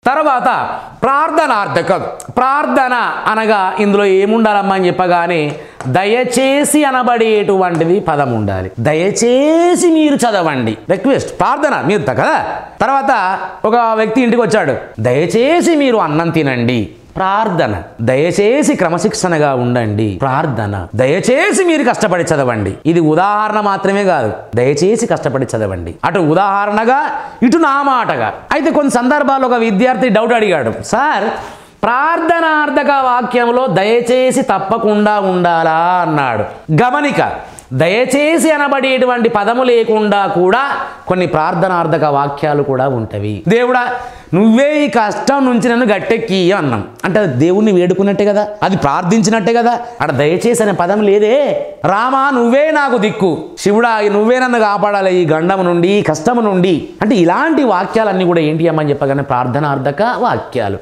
తర్వాత ప్రార్థనార్థకం. ప్రార్థన అనగా ఇందులో ఏముండాలమ్మా అని చెప్పగానే దయచేసి అనబడేటువంటిది పదం ఉండాలి. దయచేసి మీరు చదవండి. రిక్వెస్ట్, ప్రార్థన మీరు కదా. తర్వాత ఒక వ్యక్తి ఇంటికి వచ్చాడు, దయచేసి మీరు అన్నం తినండి. ప్రార్థన. దయచేసి క్రమశిక్షణగా ఉండండి. ప్రార్థన. దయచేసి మీరు కష్టపడి చదవండి. ఇది ఉదాహరణ మాత్రమే కాదు, దయచేసి కష్టపడి చదవండి. అటు ఉదాహరణగా, ఇటు నా మాటగా. అయితే కొన్ని సందర్భాల్లో ఒక విద్యార్థి డౌట్ అడిగాడు, సార్ ప్రార్థనార్థక వాక్యంలో దయచేసి తప్పకుండా ఉండాలా అన్నాడు. గమనిక, దయచేసి అనబడేటువంటి పదము లేకుండా కూడా కొన్ని ప్రార్థనార్థక వాక్యాలు కూడా ఉంటవి. దేవుడా నువ్వే ఈ కష్టం నుంచి నన్ను గట్టెక్కి అన్నాం అంటే అది దేవుణ్ణి వేడుకున్నట్టే కదా, అది ప్రార్థించినట్టే కదా. అక్కడ దయచేసి అనే పదం లేదే. రామా నువ్వే నాకు దిక్కు, శివుడా నువ్వే నన్ను కాపాడాలి ఈ గండము నుండి, ఈ కష్టము నుండి. అంటే ఇలాంటి వాక్యాలన్నీ కూడా ఏంటి అమ్మని చెప్పగానే ప్రార్థనార్థక వాక్యాలు.